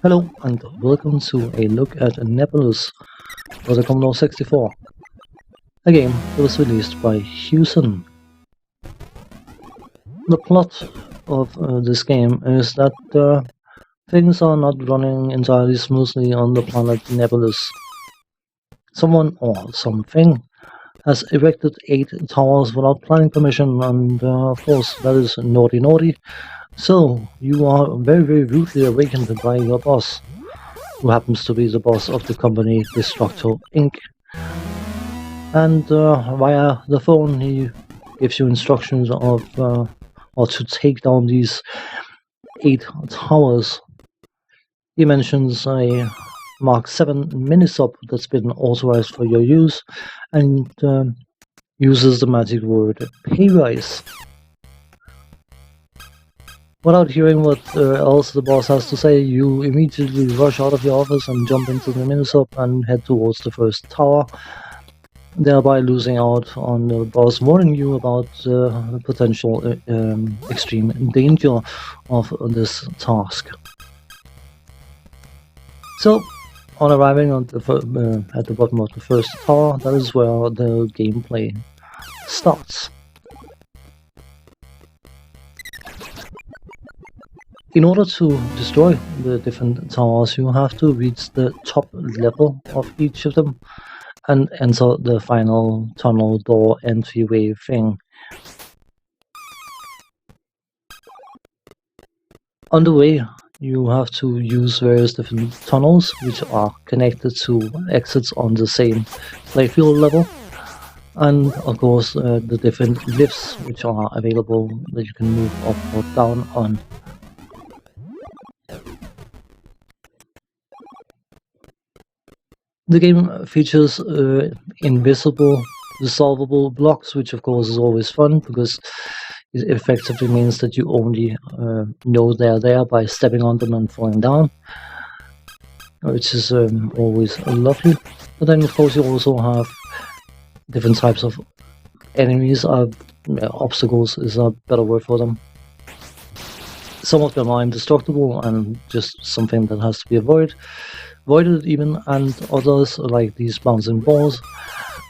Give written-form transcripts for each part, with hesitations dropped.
Hello and welcome to a look at Nebulus for the Commodore 64, a game that was released by Hewson. The plot of this game is that things are not running entirely smoothly on the planet Nebulus. Someone or something has erected 8 towers without planning permission, and of course that is naughty naughty. So you are very rudely awakened by your boss, who happens to be the boss of the company Destructo Inc. And via the phone he gives you instructions of or to take down these 8 towers. He mentions a Mark 7 mini-sub that's been authorized for your use, and uses the magic word pay rise. Without hearing what else the boss has to say, you immediately rush out of your office and jump into the mini-sub and head towards the first tower, thereby losing out on the boss warning you about the potential extreme danger of this task. So, on arriving at the bottom of the first tower, that is where the gameplay starts. In order to destroy the different towers, you have to reach the top level of each of them and enter the final tunnel door entryway thing. On the way, you have to use various different tunnels which are connected to exits on the same playfield level, and of course the different lifts which are available that you can move up or down on. The game features invisible dissolvable blocks, which of course is always fun because it effectively means that you only know they're there by stepping on them and falling down, which is always lovely. But then of course you also have different types of enemies, obstacles is a better word for them. Some of them are indestructible and just something that has to be avoided even, and others like these bouncing balls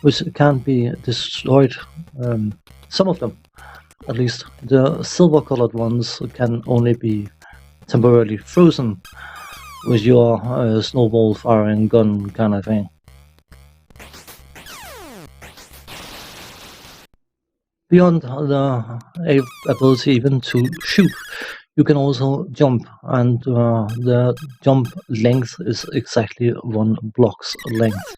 which can't be destroyed. Some of them, at least the silver colored ones, can only be temporarily frozen with your snowball firing gun kind of thing. Beyond the ability even to shoot, you can also jump, and the jump length is exactly 1 block's length.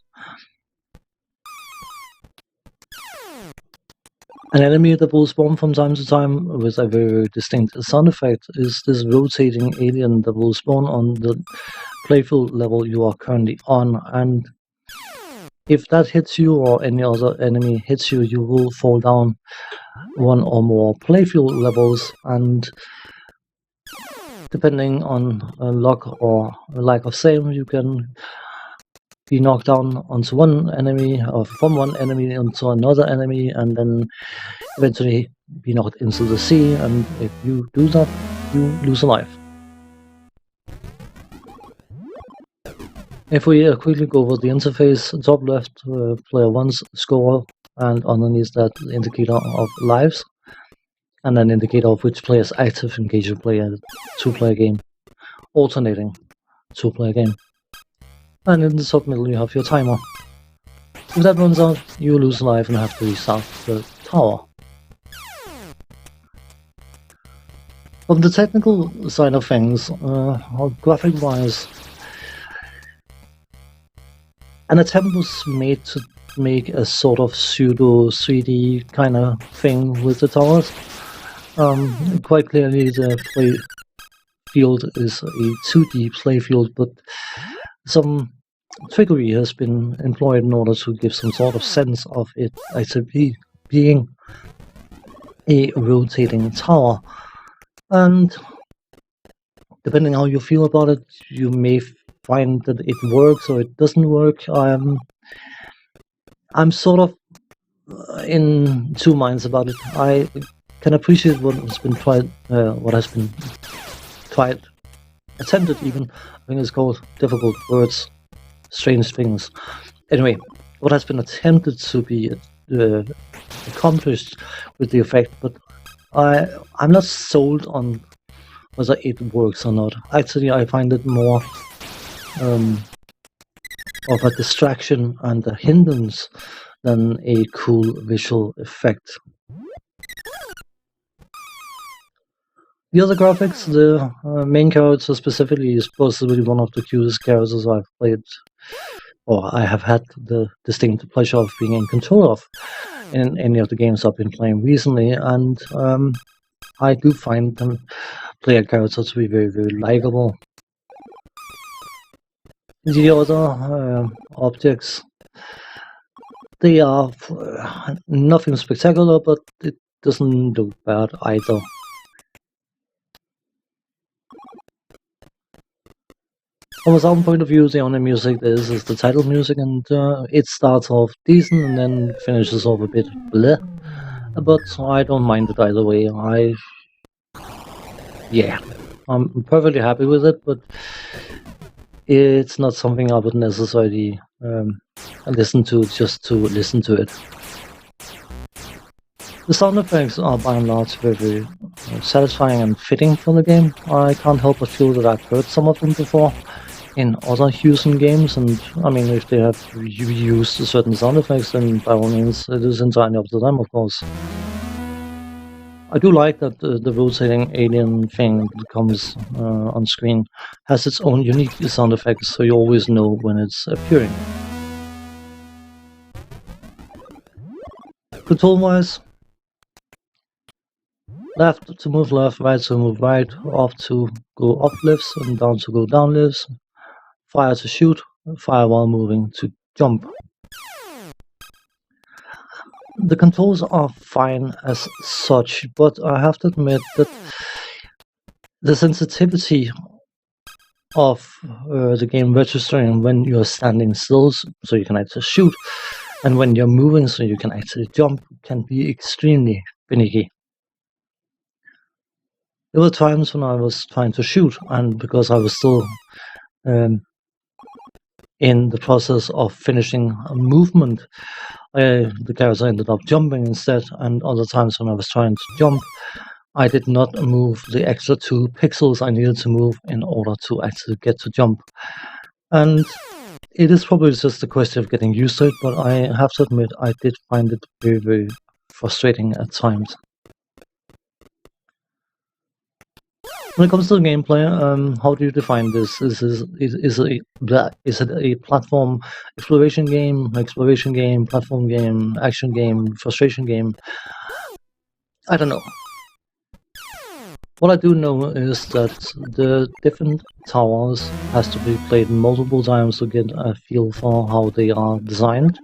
An enemy that will spawn from time to time with a very distinct sound effect is this rotating alien that will spawn on the playfield level you are currently on, and if that hits you or any other enemy hits you, you will fall down 1 or more playfield levels, and depending on luck or lack of same, you can be knocked down onto one enemy, or from one enemy onto another enemy, and then eventually be knocked into the sea, and if you do that, you lose a life. If we quickly go over the interface, top left, player 1's score, and underneath that indicator of lives, and an indicator of which player is active in case you play a 2-player game, alternating 2-player game. And in the top middle you have your timer. If that runs out, you lose life and have to restart the tower. From the technical side of things, graphic-wise, an attempt was made to make a sort of pseudo 3D kind of thing with the towers. Quite clearly the playfield is a 2D playfield, but some trickery has been employed in order to give some sort of sense of it actually being a rotating tower. And depending how you feel about it, you may find that it works or it doesn't work. I'm sort of in 2 minds about it. I can appreciate what has been tried attempted even. I think it's called difficult words, strange things. Anyway, what has been attempted to be accomplished with the effect, but I'm not sold on whether it works or not. Actually, I find it more of a distraction and a hindrance than a cool visual effect. The other graphics, the main character specifically is possibly one of the cutest characters I've played, or I have had the distinct pleasure of being in control of in any of the games I've been playing recently, and I do find them player characters to be very, very likable. The other objects, they are nothing spectacular, but it doesn't look bad either. From a sound point of view, the only music there is the title music, and it starts off decent and then finishes off a bit bleh. But I don't mind it either way. I'm perfectly happy with it, but it's not something I would necessarily listen to just to listen to it. The sound effects are by and large very, very satisfying and fitting for the game. I can't help but feel that I've heard some of them before in other Hewson games, and I mean, if they have used certain sound effects, then by all means, it is entirely up to them, of course. I do like that the rotating alien thing that comes on screen has its own unique sound effects, so you always know when it's appearing. Control-wise, left to move left, right to move right, up to go up lifts and down to go down lifts, fire to shoot, fire while moving to jump. The controls are fine as such, but I have to admit that the sensitivity of the game registering when you're standing still, so you can actually shoot, and when you're moving, so you can actually jump, can be extremely finicky. There were times when I was trying to shoot, and because I was still in the process of finishing a movement, the character ended up jumping instead, and other times when I was trying to jump, I did not move the extra 2 pixels I needed to move in order to actually get to jump. And it is probably just a question of getting used to it, but I have to admit I did find it very, very frustrating at times. When it comes to the gameplay, how do you define this? Is it a platform exploration game, platform game, action game, frustration game? I don't know. What I do know is that the different towers has to be played multiple times to get a feel for how they are designed,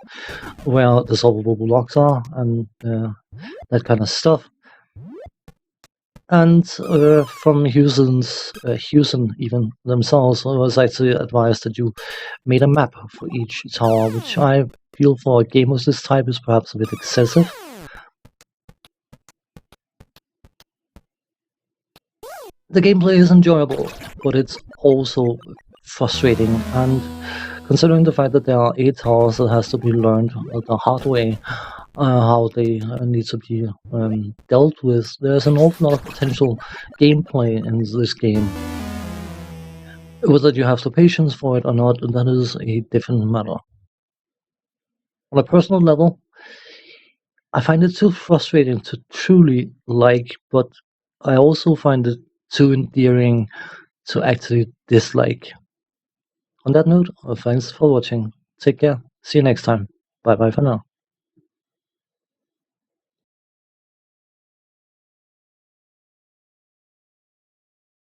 where the solvable blocks are, and that kind of stuff. And from Hewson even themselves, I was actually advised that you made a map for each tower, which I feel for a game of this type is perhaps a bit excessive. The gameplay is enjoyable, but it's also frustrating, and considering the fact that there are 8 towers that has to be learned the hard way, how they need to be dealt with, there's an awful lot of potential gameplay in this game. Whether you have the patience for it or not, that is a different matter. On a personal level, I find it too frustrating to truly like, but I also find it too endearing to actually dislike. On that note, thanks for watching. Take care. See you next time. Bye bye for now.